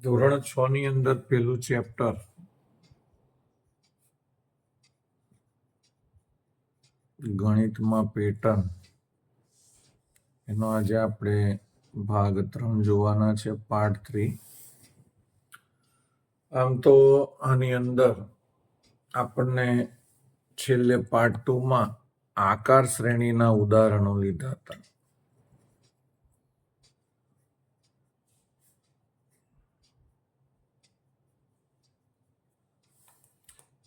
ધોરણ 6 ની અંદર પેલું ચેપ્ટર ગણિતમાં પેટર્ન એનો આજે આપણે ભાગ 3 જોવાના છે, પાર્ટ 3. આમ તો આની અંદર આપણને છેલ્લે પાર્ટ 2 માં આકાર શ્રેણીના ઉદાહરણો લીધા હતા.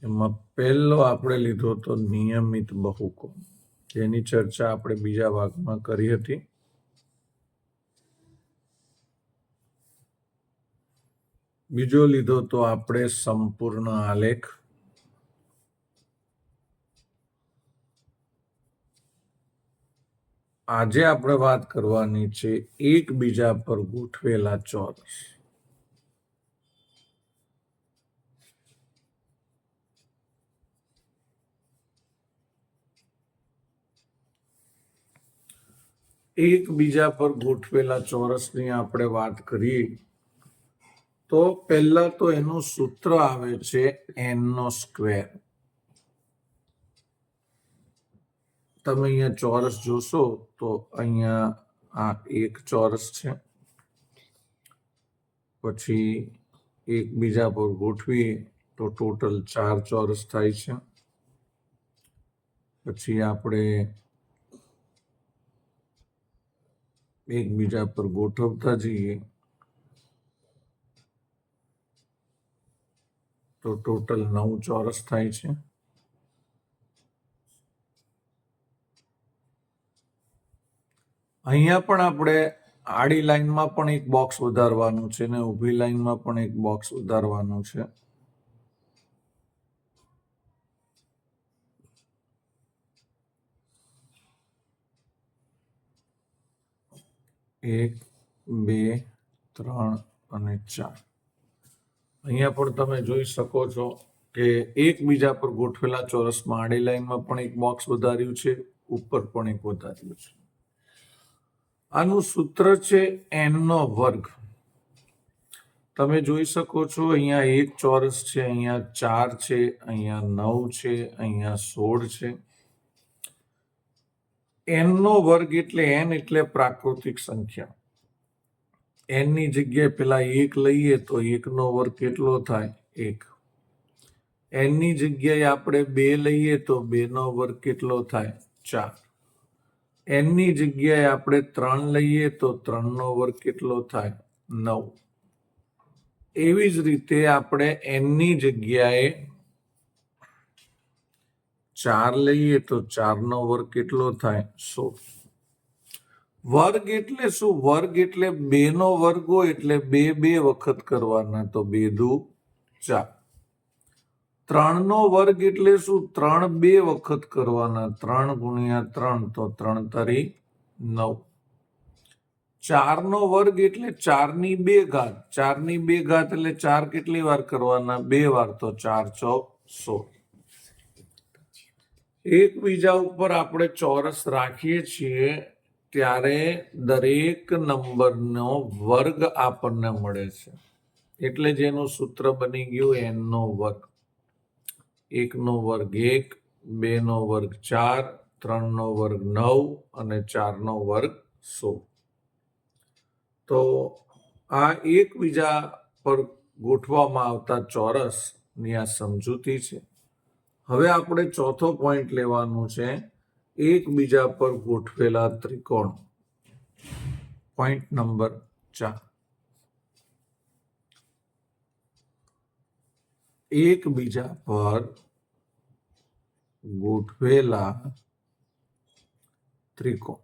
એમાં પહેલો આપણે લીધો હતો નિયમિત બહુકોણ, જેની ચર્ચા આપણે બીજા ભાગમાં કરી હતી. બીજો લીધો તો આપણે સંપૂર્ણ આલેખ. આજે આપણે વાત કરવાની છે એકબીજા પર ગોઠવેલા ચોરસ. એકબીજા પર ગોઠવેલા ચોરસની આપણે વાત કરીએ તો પહેલા તો એનું સૂત્ર આવે છે n નો સ્ક્વેર. તમે અહીંયા ચોરસ જોશો તો અહીંયા આ એક ચોરસ છે, પછી એકબીજા પર ગોઠવીએ તો ટોટલ 4 ચોરસ થાય છે. પછી આપણે એકબીજા પર ગોઠવતા જઈએ તો ટોટલ 9 ચોરસ થાય છે. અહીંયા પણ આપણે આડી લાઈનમાં પણ એક બોક્સ વધારવાનું છે ને ઊભી લાઈનમાં પણ એક બોક્સ વધારવાનું છે. એક, 2, 3 અને 4. અહીંયા પણ તમે જોઈ શકો છો કે એકબીજા પર ગોઠવેલા ચોરસમાં આડી લાઈનમાં પણ એક બોક્સ વધાર્યું છે, ઉપર પણ એક વધાર્યું છે. આનું સૂત્ર છે n². તમે જોઈ શકો છો અહીંયા એક ચોરસ છે, અહીંયા 4 છે, અહીંયા 9 છે, અહીંયા 16 છે. n² એટલે n એટલે પ્રાકૃતિક સંખ્યા. n ની જગ્યાએ પેલા 1 લઈએ તો 1² કેટલો થાય? 1. n ની જગ્યાએ આપણે 2 લઈએ તો 2² કેટલો થાય? 4. n ની જગ્યાએ આપણે 3 લઈએ તો 3² કેટલો થાય? 9. એવી જ રીતે આપણે n ની જગ્યાએ 4 લઈએ તો 4² કેટલો થાય? 16. વર્ગ એટલે શું? વર્ગ એટલે 2² હોય એટલે 2 વખત કરવાના, તો 2 દુ 4. 3² એટલે શું? 3 2 વખત કરવાના, 3 ગુણ્યા 3 તો 3 તરી 9. 4² એટલે 4 ની 2 ઘાત. 4 ની 2 ઘાત એટલે 4 કેટલી વાર કરવાના? 2 વાર, તો 4 ચોક 16. એકબીજા ઉપર આપણે ચોરસ રાખીએ છીએ ત્યારે દરેક નંબરનો વર્ગ આપણને મળે છે, એટલે જેનું સૂત્ર બની ગયું n². 1² 1, 2² 4, 3² 9 અને 4² 16. તો આ એકબીજા પર ગોઠવવામાં આવતા ચોરસની આ સમજૂતી છે. હવે આપણે ચોથો પોઈન્ટ લેવાનું છે, એકબીજા પર ગોઠવેલા ત્રિકોણ. Point number 4. એકબીજા પર ગોઠવેલા ત્રિકોણ.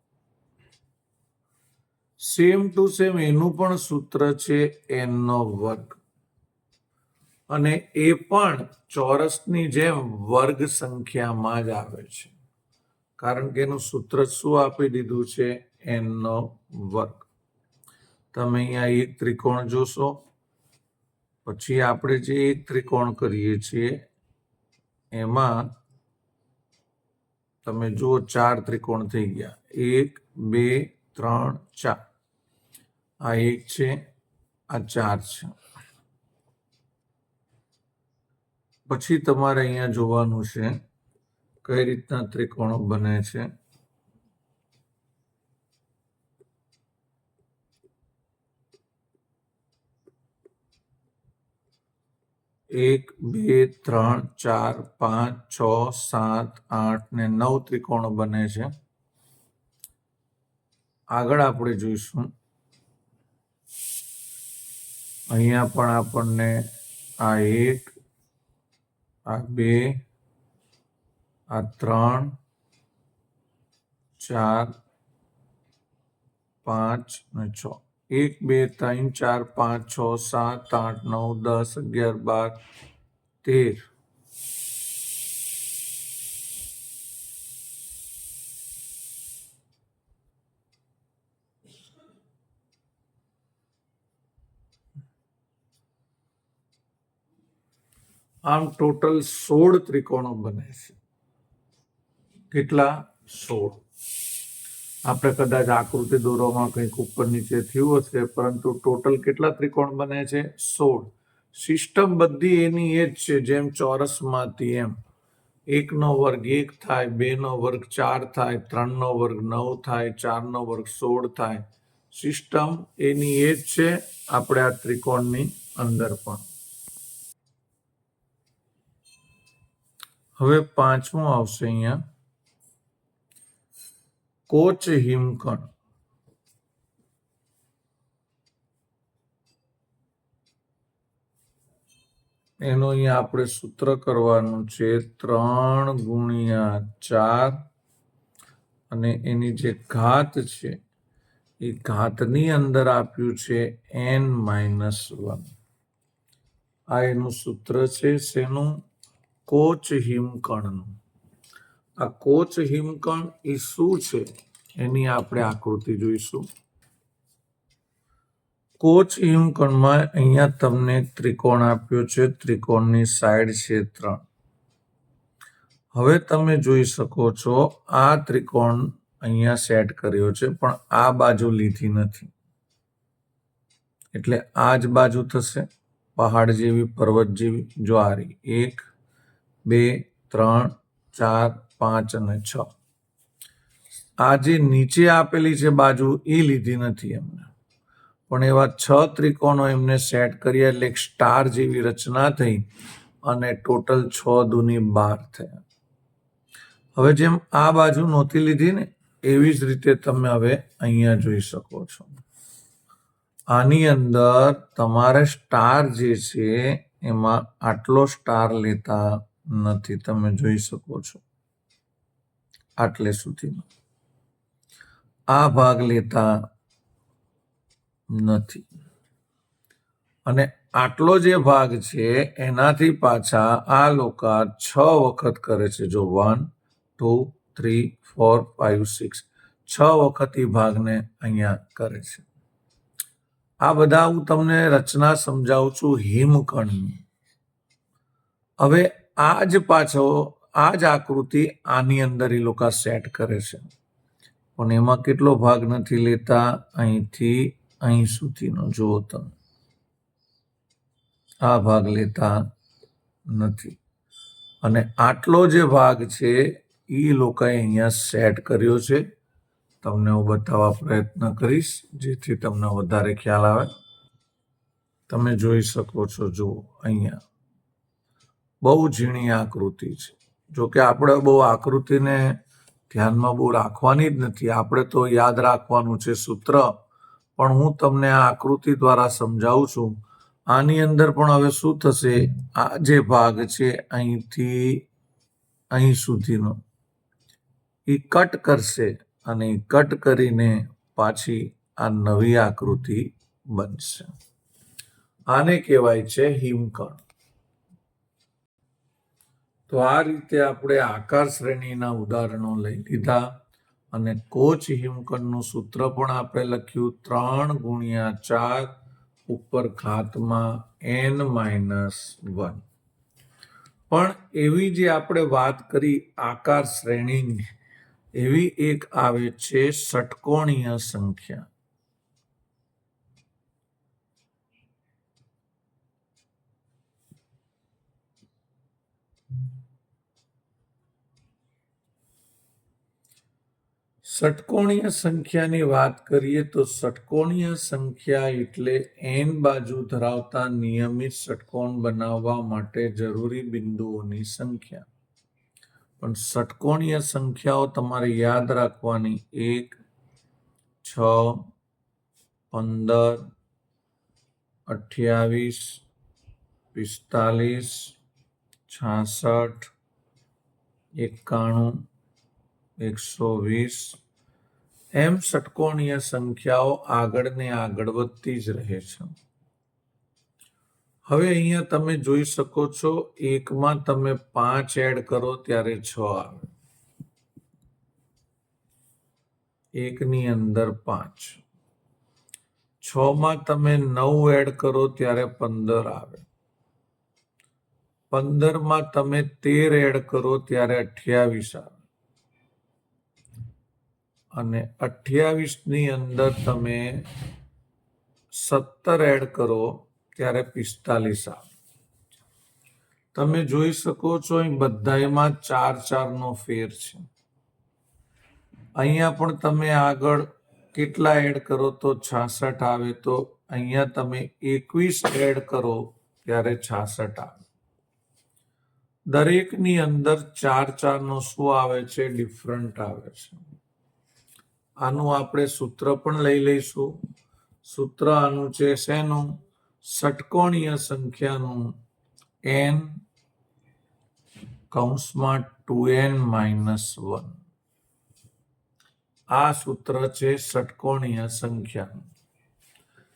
સેમ ટુ સેમ એનું પણ સૂત્ર છે n², અને એ પણ ચોરસની જેમ વર્ગ સંખ્યામાં જ આવે છે, કારણ કે એનું સૂત્ર શું આપી દીધું છે? n². તમે અહીંયા એક ત્રિકોણ જોશો, પછી આપણે જે એક ત્રિકોણ કરીએ છીએ એમાં તમે જુઓ 4 ત્રિકોણ થઈ ગયા. 1, 2, 3, 4. આ 1 છે, આ 4 છે. પછી તમારે અહીંયા જોવાનું છે કઈ રીતના ત્રિકોણો બને છે. 1 2 3 4 5 6 7 8 ને 9 ત્રિકોણો બને છે. આગળ આપણે જોઈશું અહીંયા પણ આપણને આ 1 આ 2 આ 3 4 5 અને 6 1 2 3 4 5 6 7 8 9 10 11 12 13 આમ ટોટલ 16 ત્રિકોણો બને છે. કેટલા? 16. આપણે કદાચ આકૃતિ દોરવામાં કંઈક ઉપર નીચે થયું હશે, પરંતુ ટોટલ કેટલા ત્રિકોણ બને છે? 16. સિસ્ટમ બધી એની એ જ છે જેમ ચોરસમાંથી એમ. 1 નો વર્ગ 1 થાય, 2 નો વર્ગ 4 થાય, 3 નો વર્ગ 9 થાય, 4 નો વર્ગ 16 થાય. સિસ્ટમ એની એ જ છે આપણે આ ત્રિકોણની અંદર પણ. હવે પાંચમું આવશે અહીંયા કોચ હિમકણ. એનું અહીંયા આપણે સૂત્ર કરવાનું છે 3 × 4 અને એની જે ઘાત છે એ ઘાતની અંદર આપ્યું છે n-1. આ એનું સૂત્ર છે શેનું? કોચ હિમકણનું. આ કોચ હિમકણ એ શું છે એની આપણે આકૃતિ જોઈશું. કોચ હિમકણમાં અહીંયા તમને ત્રિકોણ આપ્યો છે, ત્રિકોણની સાઈડ છે 3. હવે તમે જોઈ શકો છો આ ત્રિકોણ અહીંયા સેટ કર્યો છે, પણ આ બાજુ લીધી નથી, એટલે આ જ બાજુ થશે, પહાડ જેવી, પર્વત જેવી. જો આ રહી 1 2 3 4 5 અને 6. આ જે નીચે આપેલી છે બાજુ એ લીધી નથી એમને, પણ એવા 6 ત્રિકોણો એમને સેટ કર્યા એટલે એક સ્ટાર જેવી રચના થઈ અને ટોટલ 6 દુની 12 થયા. હવે જેમ આ બાજુ નહોતી લીધી ને, એવી જ રીતે તમે હવે અહીંયા જોઈ શકો છો. આની અંદર તમારે સ્ટાર જે છે એમાં આટલો સ્ટાર લેતા નથી, તમે જોઈ શકો છો આટલે સુધીનો. આ ભાગ લેતા નથી, અને આટલો જે ભાગ છે એનાથી પાછા આ લોકો 6 વખત કરે છે. જો 1 2 3 4 5 6 6 વખત એ ભાગને અહીંયા કરે છે. આ બધા હું તમને રચના સમજાવું છું હિમકણની. હવે આ જ પાછો આ જ આકૃતિ આની અંદર એ લોકો સેટ કરે છે, પણ એમાં કેટલો ભાગ નથી લેતા? અહીંથી અહીં સુધીનો. જુઓ તમે, આ ભાગ લેતા નથી, અને આટલો જે ભાગ છે એ લોકોએ અહીંયા સેટ કર્યો છે. તમને હું બતાવવા પ્રયત્ન કરીશ જેથી તમને વધારે ખ્યાલ આવે. તમે જોઈ શકો છો, જુઓ અહીંયા બહુ ઝીણી આકૃતિ છે. જોકે આપણે બહુ આકૃતિને ધ્યાનમાં બહુ રાખવાની જ નથી, આપણે તો યાદ રાખવાનું છે સૂત્ર, પણ હું તમને આ આકૃતિ દ્વારા સમજાવું છું. આની અંદર પણ હવે શું થશે? આ જે ભાગ છે અહીંથી અહીં સુધીનો એ કટ કરશે, અને કટ કરીને પાછી આ નવી આકૃતિ બનશે. આને કહેવાય છે હિમકણ. તો આ રીતે આપણે આકાર શ્રેણીના ઉદાહરણો લઈ લીધા, અને કોચ હિમકણનું સૂત્ર પણ આપણે લખ્યું 3 × 4 ઉપર ઘાતમાં n-1. પણ એવી જે આપણે વાત કરી આકાર શ્રેણીની, એવી એક આવે છે ષટકોણીય સંખ્યા. ષટકોણીય સંખ્યાની વાત કરીએ તો ષટકોણીય સંખ્યા એટલે n બાજુ ધરાવતા નિયમિત ષટકોણ બનાવવા માટે જરૂરી બિંદુઓની સંખ્યા. પણ ષટકોણીય સંખ્યાઓ તમારે યાદ રાખવાની 1, 6, 15, 28, 45, 66, 91, 120 એમ ષટકોણીય સંખ્યાઓ આગળ ને આગળ વધતી જ રહે છે. હવે અહીંયા તમે જોઈ શકો છો, એકમાં તમે 5 એડ કરો ત્યારે 6 આવે, એકની અંદર 5. 6 માં તમે 9 એડ કરો ત્યારે 15 આવે, 15 માં તમે 13 એડ કરો ત્યારે 28 આવે, અને 28 ની અંદર તમે 17 એડ કરો ત્યારે 45 આવે. તમે જોઈ શકો છો અહીં બધામાં 4 નો ફેર છે. અહીંયા પણ તમે આગળ કેટલા એડ કરો તો 66 આવે, તો અહીંયા તમે 21 એડ કરો ત્યારે 66 આવે. દરેકની અંદર 4 નો શું આવે છે? ડિફરન્ટ આવે છે. આનું આપણે સૂત્ર પણ લઈ લઈશું. સૂત્ર આનું છે શેનું? ષટકોણીય સંખ્યાનું n કૌંસમાં 2n - 1. આ સૂત્ર છે ષટકોણીય સંખ્યાનું.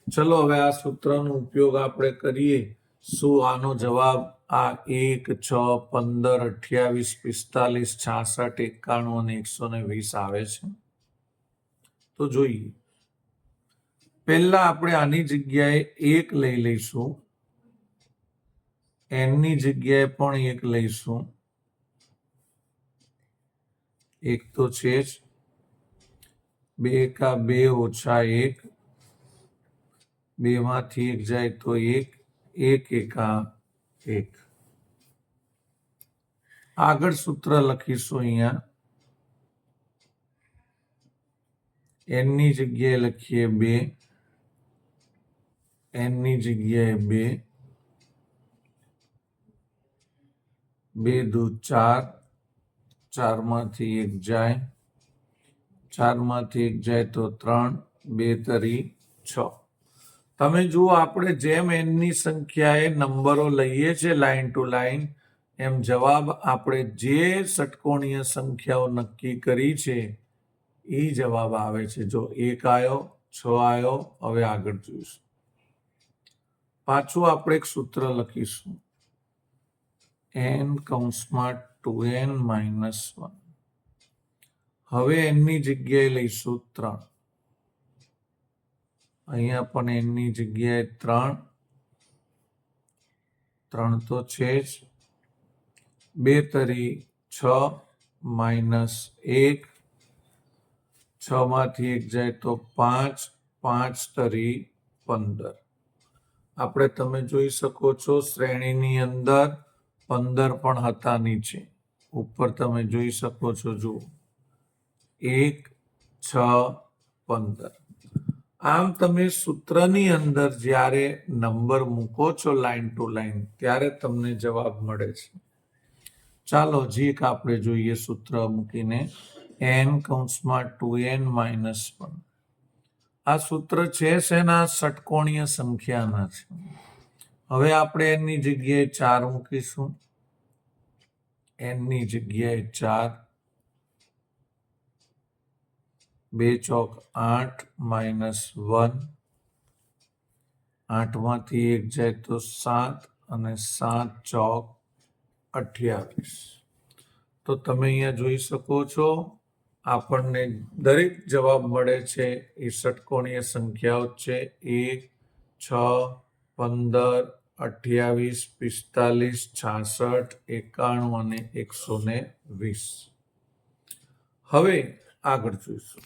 ચલો હવે આ સૂત્રનો ઉપયોગ આપણે કરીએ. શું આનો જવાબ આ 1, 6, 15, 28, 45, 66, 91 અને 120 આવે છે? તો જોઈએ. પહેલા આપણે આની જગ્યાએ 1 લઈ લઈશું, n ની જગ્યાએ પણ 1 લઈશું. 1 તો છે જ. 2 એકા 2 ઓછા 1, 2 માંથી 1 જાય તો 1, 1 એકા 1. આગળ સૂત્ર લખીશું. અહીંયા n ની જગ્યાએ લખીએ 2, n ની જગ્યાએ 2, 2 દુ 4, 4 માંથી 1 જાય, 4 માંથી 1 જાય તો 3, 2 તરી 6. તમે જુઓ, આપણે જેમ n ની સંખ્યાએ નંબરો લઈએ છીએ લાઈન ટુ લાઈન, એમ જવાબ આપણે જે ષટકોણીય સંખ્યાઓ નક્કી કરી છે એ જવાબ આવે છે. જો 1 આવ્યો, 6 આવ્યો. હવે આગળ જોઈશું. પાછું આપણે એક સૂત્ર લખીશું, n કૌંસમાં 2n - 1. હવે n ની જગ્યાએ લઈશું 3. અહીંયા પણ n ની જગ્યાએ 3, 3 તો છે જ. 2 તરી 6 -1, 6 માંથી 1 જાય તો 5, 5 તરી 15. આપણે તમે જોઈ શકો છો શ્રેણીની અંદર 15 પણ હતા નીચે. ઉપર તમે જોઈ શકો છો, જુઓ 1, 6, 15. આમ તમે સૂત્રની અંદર જ્યારે નંબર મૂકો છો લાઈન ટુ લાઈન, ત્યારે તમને જવાબ મળે છે. ચાલો જીક આપણે જોઈએ સૂત્ર મૂકીને, n કૌંસમાં 2n - 1. આ સૂત્ર છે શેના? ષટકોણીય સંખ્યાના છે. હવે આપણે n ની જગ્યાએ 4 મૂકીશું. n ની જગ્યાએ 4, 2 ચોક 8 -1, 8 માંથી 1 જાય તો 7, અને 7 ચોક 28. તો તમે અહીંયા જોઈ શકો છો, આપણને દરેક જવાબ મળે છે એ ષટકોણીય સંખ્યાઓ છે. 1, 6, 15, 28, 45, 66, 91 અને 120. હવે આગળ જોઈશું.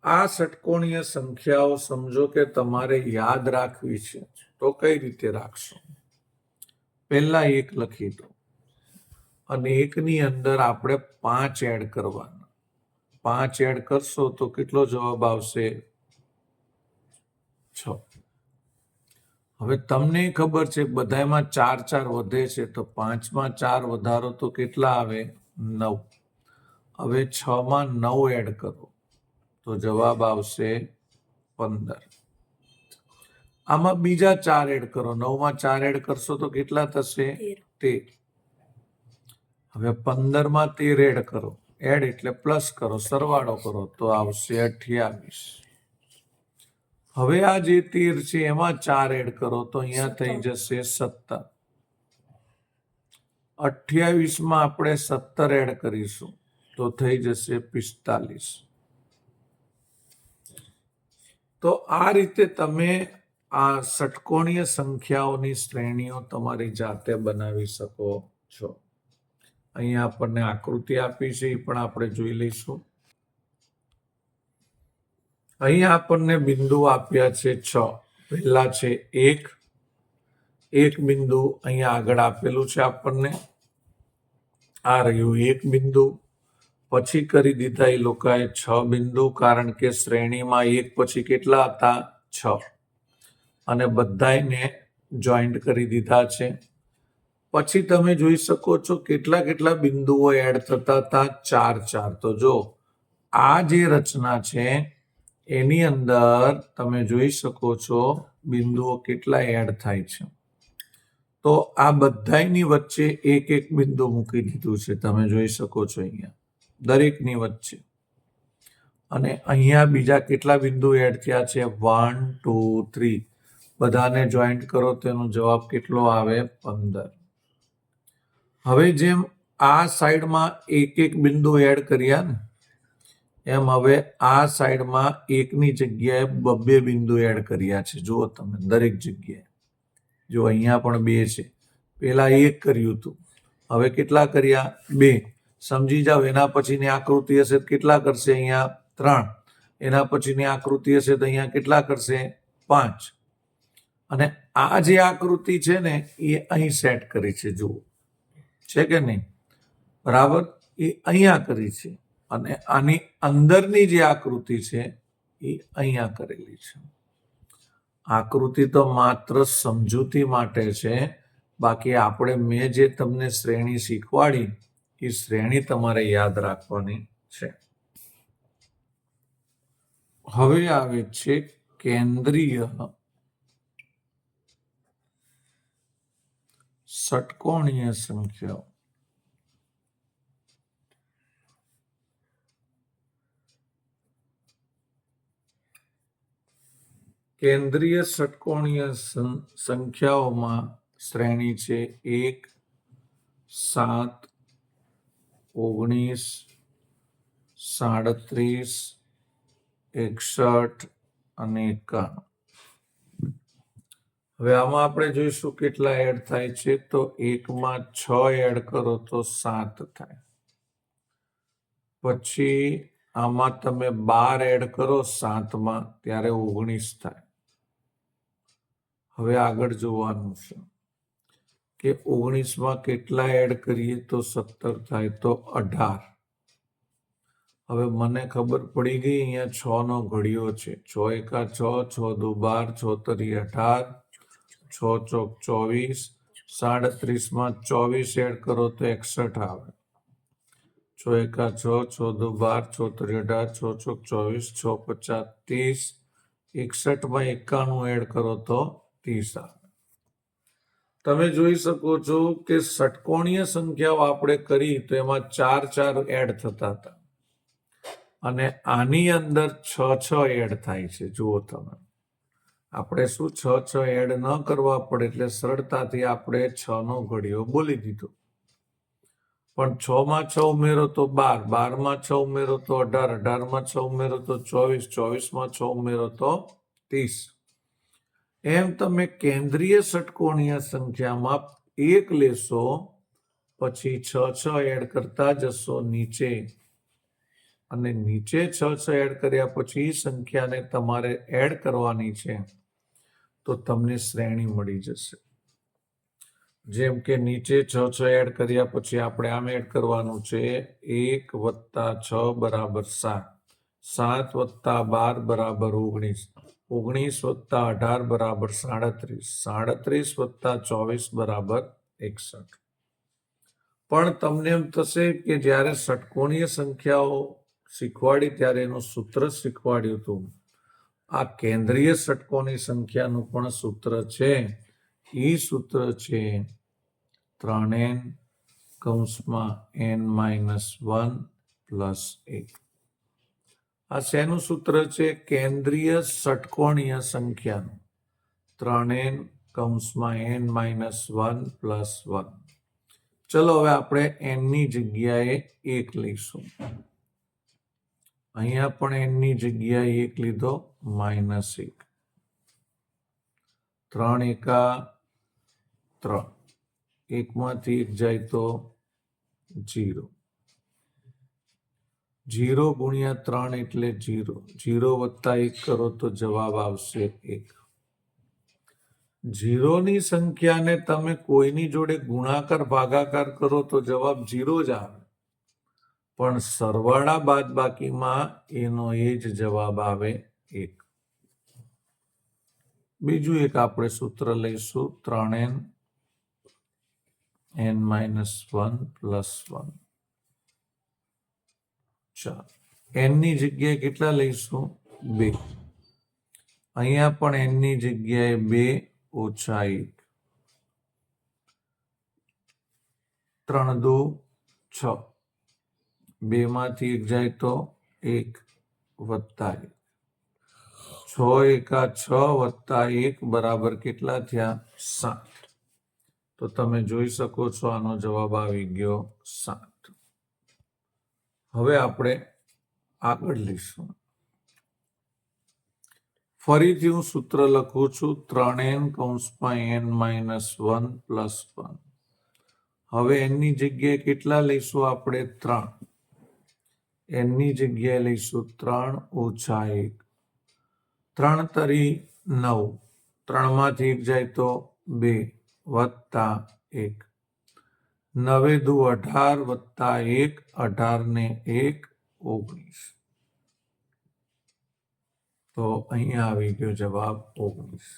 આ ષટકોણીય સંખ્યાઓ સમજો કે તમારે યાદ રાખવી છે, તો કઈ રીતે રાખશો? પહેલા 1 લખી દો, અને 1 ની અંદર આપણે 5 એડ કરવાના. 5 એડ કરશો તો કેટલો જવાબ આવશે? 6. હવે તમને ખબર છે બધામાં 4 વધે છે, તો 5માં 4 વધારો તો કેટલા આવે? 9. હવે 6માં 9 એડ કરો તો જવાબ આવશે 15. આમાં બીજા 4 એડ કરો, 9માં 4 એડ કરશો તો કેટલા થશે? 13. હવે 15માં 13 એડ કરો, એડ એટલે પ્લસ કરો, સરવાળો કરો તો આવશે 28. હવે આ જે 13 છે એમાં 4 એડ કરો તો અહીંયા થઈ જશે 17. 28માં આપણે 17 એડ કરીશું તો થઈ જશે 45. તો આ રીતે તમે આ ષટકોણીય સંખ્યાઓની શ્રેણીઓ તમારી જાતે બનાવી શકો છો. અહીંયા આપણને આકૃતિ આપી છે એ પણ આપણે જોઈ લઈશું. અહીંયા આપણને બિંદુ આપ્યા છે 6. પહેલા છે 1. એક બિંદુ અહીંયા આગળ આપેલું છે આપણને, આ રહ્યું એક બિંદુ. પછી કરી દીધા એ લોકોએ 6 બિંદુ, કારણ કે શ્રેણીમાં એક પછી કેટલા હતા? 6. અને બધાને જોઈન્ટ કરી દીધા છે. પછી તમે જોઈ શકો છો કેટલા કેટલા બિંદુઓ એડ થતા હતા? 4. તો જો આ જે રચના છે એની અંદર તમે જોઈ શકો છો બિંદુઓ કેટલા એડ થાય છે. તો આ બધાની વચ્ચે એક એક બિંદુ મૂકી દીધું છે, તમે જોઈ શકો છો અહીંયા દરેકની વચ્ચે. અને અહીંયા બીજા કેટલા બિંદુ એડ થયા છે? 1 2 3. બધાને જોઈન્ટ કરો તો એનો જવાબ કેટલો આવે? 15. હવે જેમ આ સાઈડમાં એક એક બિંદુ એડ કર્યા ને, એમ હવે આ સાઈડમાં એકની જગ્યાએ 2 બિંદુ એડ કર્યા છે. જુઓ તમે દરેક જગ્યાએ, જો અહીંયા પણ 2 છે. પેલા 1 કર્યું હતું, હવે કેટલા કર્યા? 2. સમજી જાઓ. એના પછીની આકૃતિ હશે તો કેટલા કરશે? અહીંયા 3. એના પછીની આકૃતિ હશે તો અહીંયા કેટલા કરશે? 5. અને આ જે આકૃતિ છે ને એ અહીં સેટ કરી છે, જુઓ છે કે નહીં? બરાબર, એ અહીંયા કરી છે. અને આની અંદરની જે આકૃતિ છે એ અહીંયા કરેલી છે. આકૃતિ તો માત્ર સમજૂતી માટે છે, બાકી આપણે મેં જે તમને શ્રેણી શીખવાડી એ શ્રેણી તમારે યાદ રાખવાની છે. હવે આવે છે કેન્દ્રીય ષટકોણીય સંખ્યાઓ. કેન્દ્રીય ષટકોણીય સંખ્યાઓમાં શ્રેણી છે 1 7 19 37 61 અને 91. હવે આમાં આપણે જોઈશું કેટલા એડ થાય છે. તો 1માં 6 એડ કરો તો 7 થાય. પછી આમાં તમે 12 એડ કરો 7માં ત્યારે 19 થાય. હવે આગળ જોવાનું છે કે 19માં કેટલા એડ કરીએ તો 17 થાય, તો 18. હવે મને ખબર પડી ગઈ અહીંયા 6 નો ઘડિયો છે. 6 એકા 6, 6 દુ 12, 6 તરી 18, 6 ચોક 24. 37માં 24 એડ કરો તો 61 આવે. 6 એકા 6, 6 દુ 12, 6 તરી 18, 6 ચોક 24, 6 પચા 30. 61માં 91 એડ કરો તો 30 આવે. તમે જોઈ શકો છો કે ષટકોણીય સંખ્યાઓ આપણે કરી તો એમાં 4 એડ થતા હતા, અને આની અંદર 6 એડ થાય છે. જુઓ તમે, આપણે શું 6 એડ ન કરવા પડે એટલે સરળતાથી આપણે 6 નો ઘડિયો બોલી દીધો. પણ 6માં 6 ઉમેરો તો 12, 12માં 6 ઉમેરો તો 18, 18માં 6 ઉમેરો તો 24, 24માં 6 ઉમેરો તો 30. એમ તમે કેન્દ્રીય ષટકોણીય સંખ્યામાં 1 લેશો, પછી 6 એડ કરતા જશો નીચે, અને નીચે 6 એડ કર્યા પછી સંખ્યાને તમારે એડ કરવાની છે, તો તમને શ્રેણી મળી જશે. જેમ કે નીચે 6 એડ કર્યા પછી આપણે આમ એડ કરવાનું છે 1 + 6 = 7, 7 + 12 = 19, 19 + 18 = 37, 37 + 24 = 61. પણ તમને એમ થશે કે જ્યારે ષટકોણીય સંખ્યાઓ શીખવાડી ત્યારે એનું સૂત્ર શીખવાડ્યું હતું. આ કેન્દ્રીય ષટકોણી સંખ્યાનું પણ સૂત્ર છે. એ સૂત્ર છે 3n n - 1 + 1. આ શેનું સૂત્ર છે? કેન્દ્રીય ષટકોણીય સંખ્યાનું. 3n n - 1 + 1. ચલો હવે આપણે n ની જગ્યાએ 1 લઈશું. અહીંયા પણ n ની જગ્યાએ 1 લીધો -1. 3 એકા 3, 1 માંથી 1 જાય તો 0. 0 × 3 એટલે 0. 0 + 1 કરો તો જવાબ આવશે 1. 0ની સંખ્યાને તમે કોઈની જોડે ગુણાકાર ભાગાકાર કરો તો જવાબ 0 જ આવે. પણ સરવાળા બાદબાકીમાં એનો એ જ જવાબ આવે 1. બીજું એક આપણે સૂત્ર લઈશું 3n n - 1 + 1. ચાલો, n ની જગ્યાએ કેટલા લઈશું? 2. અહીંયા પણ n ની જગ્યાએ 2 - 1. 3 દુ 6. 2 માંથી 1 જાય તો 1 + 1. 6 એકા 6 + 1 = કેટલા થયા? 7. તો તમે જોઈ શકો છો આનો જવાબ આવી ગયો 7. હવે આપણે આગળ લઈશું. ફરીથી હું સૂત્ર લખું છું 3n n - 1 + 1. હવે n ની જગ્યાએ કેટલા લઈશું આપણે? 3. n ની જગ્યાએ લઈશું 3 - 1. 3 તરી 9. 3 માંથી 1 જાય તો 2 + 1. 9 દુ 18 + 1, 18 ને 1 19. તો અહીંયા આવી ગયો જવાબ 19.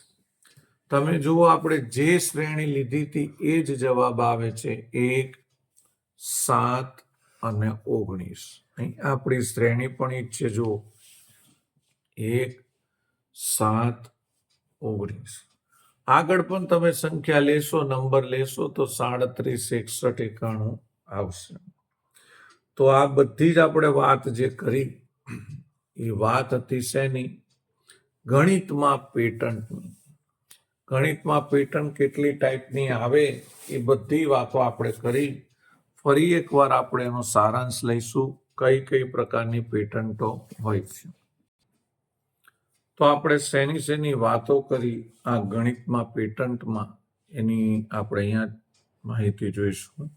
તમે જુઓ આપણે જે શ્રેણી લીધી હતી એ જ જવાબ આવે છે 1, 7 અને 19. અહીં આપણી શ્રેણી પણ એ જ છે. જુઓ 1, 7, 19. આગળ પણ તમે સંખ્યા લેશો, નંબર લેશો તો 37, 61, 91 આવશે. તો આ બધી જ આપણે વાત જે કરી એ વાત હતી શેની? ગણિતમાં પેટર્નની. ગણિતમાં પેટર્ન કેટલી ટાઈપની આવે એ બધી વાતો આપણે કરી. ફરી એકવાર આપણે એનો સારાંશ લઈશું, કઈ કઈ પ્રકારની પેટર્ન તો હોય છે. તો આપણે શેની વાતો કરી આ ગણિતમાં પેટર્નમાં, એની આપણે અહીંયા માહિતી જોઈશું.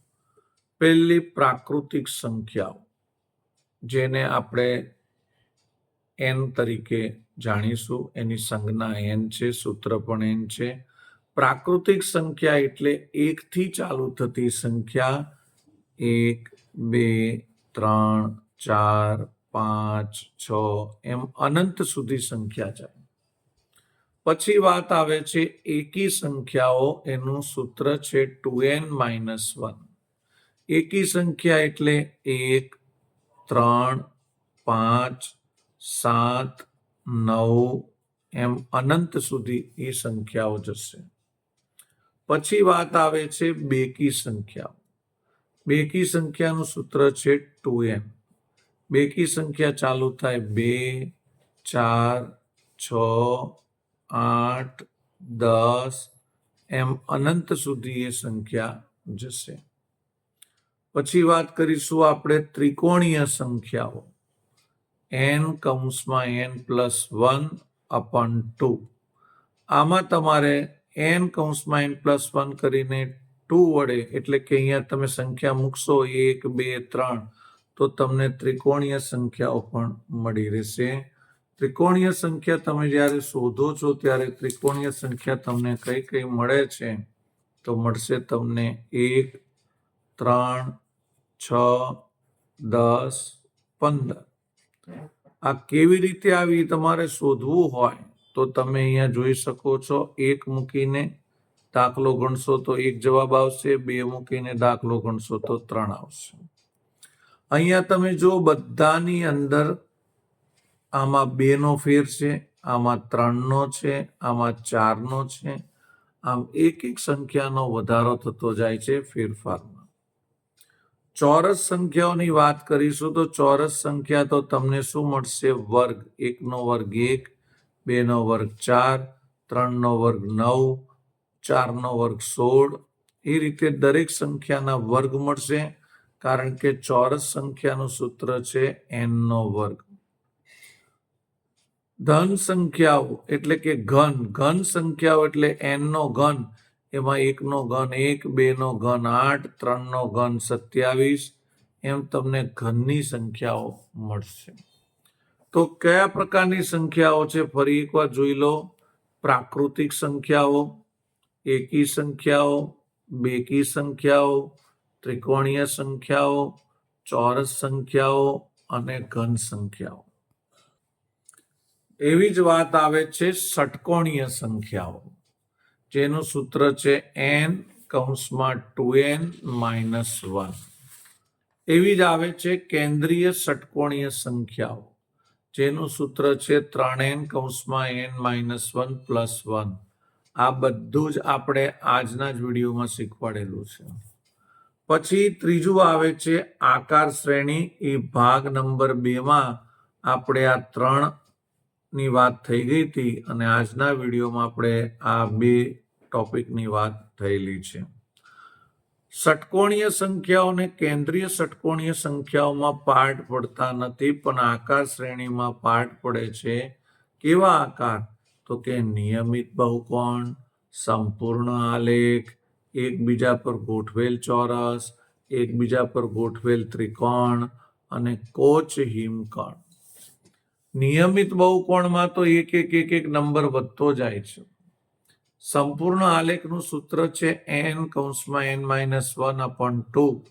પહેલી પ્રાકૃતિક સંખ્યાઓ, જેને આપણે n તરીકે જાણીશું. એની સંજ્ઞા n છે, સૂત્ર પણ n છે. પ્રાકૃતિક સંખ્યા એટલે 1 થી ચાલુ થતી સંખ્યા. 1, 2, 3, 4, 5, 6 એમ અનંત સુધી સંખ્યા જાય. પછી વાત આવે છે એકી સંખ્યાઓ. એનું સૂત્ર છે 2n - 1. એકી સંખ્યા એટલે 1, 3, 5, 7, 9 એમ અનંત સુધી એ સંખ્યાઓ જશે. પછી વાત આવે છે બેકી સંખ્યાઓ. બેકી સંખ્યાનું સૂત્ર છે 2n. બેકી સંખ્યા ચાલુ થાય 2, 4, 6, 8, 10 એમ અનંત સુધી એ સંખ્યા જશે. પછી વાત કરીશું આપણે ત્રિકોણીય સંખ્યાઓ. n n + 1/2. આમાં તમારે n n + 1 કરીને 2 વડે, એટલે કે અહીંયા તમે સંખ્યા મૂકશો 1, 2, 3, તો તમને ત્રિકોણીય સંખ્યાઓ પણ મળી રહેશે. ત્રિકોણીય સંખ્યા તમે જ્યારે શોધો છો ત્યારે ત્રિકોણીય સંખ્યા તમને કઈ કઈ મળે છે તો મળશે તમને 1, 3, 6, 10, 15. આ કેવી રીતે આવી તમારે શોધવું હોય તો તમે અહીંયા જોઈ શકો છો. 1 મૂકીને દાખલો ગણશો તો 1 જવાબ આવશે, 2 મૂકીને દાખલો ગણશો તો 3 આવશે. અહીંયા તમે જો બધાની અંદર આમાં 2 નો ફેર છે, આમાં 3 નો છે, આમાં 4 નો છે. આમ એક સંખ્યાનો વધારો થતો જાય છે ફેરફારમાં. ચોરસ સંખ્યાઓની વાત કરીશું તો ચોરસ સંખ્યા તો તમને શું મળશે? વર્ગ. 1 નો વર્ગ 1, 2 નો વર્ગ 4, 3 નો વર્ગ 9, 4 નો વર્ગ 16. એ રીતે દરેક સંખ્યાના વર્ગ મળશે, કારણ કે ચોરસ સંખ્યાનું સૂત્ર છે n નો વર્ગ. ધન સંખ્યાઓ એટલે કે ઘન સંખ્યાઓ એટલે n નો ઘન. એમાં 1 નો ઘન 1, 2 નો ઘન 8, 3 નો ઘન 27. એમ તમને ઘનની સંખ્યાઓ મળશે. તો કયા પ્રકારની સંખ્યાઓ છે ફરી એકવાર જોઈ લો. પ્રાકૃતિક સંખ્યાઓ, એકી સંખ્યાઓ, બેકી સંખ્યાઓ, ત્રિકોણીય સંખ્યાઓ, ચોરસ સંખ્યાઓ અને ઘન સંખ્યાઓ. એવી જ વાત આવે છે ષટકોણીય સંખ્યાઓ, જેનું સૂત્ર છે n કૌંસમાં 2n માઇનસ 1. એવી જ આવે છે કેન્દ્રીય ષટકોણીય સંખ્યાઓ, જેનું સૂત્ર છે 3n કૌંસમાં n માઇનસ 1 પ્લસ 1. આ બધું જ આપણે આજના જ વિડીયોમાં શીખવાડેલું છે. પછી ત્રીજું આવે છે આકાર શ્રેણી. એ ભાગ નંબર 2માં આપણે આ 3 ની વાત થઈ ગઈ હતી અને આજના વિડીયોમાં આપણે આ 2 ટોપિકની વાત થયેલી છે. ષટકોણીય સંખ્યાઓ અને કેન્દ્રીય ષટકોણીય સંખ્યાઓમાં પાર્ટ પડતા નથી, પણ આકાર શ્રેણીમાં પાર્ટ પડે છે. કેવા આકાર? તો કે નિયમિત બહુકોણ, સંપૂર્ણ આલેખ, એકબીજા પર ગોઠવેલ ચોરસ, એકબીજા પર ગોઠવેલ ત્રિકોણ અને કોચ હિમકણ. નિયમિત બહુકોણમાં તો એક નંબર વધતો જાય છે. સંપૂર્ણ આલેખનું સૂત્ર છે n કૌંસમાં n માઇનસ 1/2.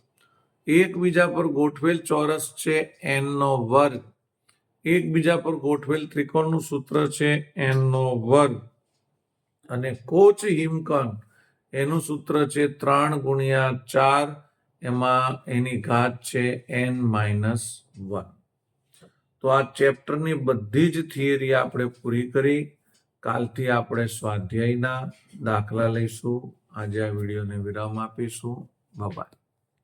એકબીજા પર ગોઠવેલ ચોરસ છે n નો વર્ગ. એકબીજા પર ગોઠવેલ ત્રિકોણનું સૂત્ર છે n નો વર્ગ. અને કોચ હિમકણ એનું સૂત્ર છે 3 ગુણ્યા 4, એમાં એની ઘાત છે n માઇનસ 1. તો આ ચેપ્ટરની બધી જ થિયરી આપણે પૂરી કરી. કાલથી આપણે સ્વાધ્યાયના દાખલા લઈશું. આજે આ વિડીયોને વિરામ આપીશું. બાય.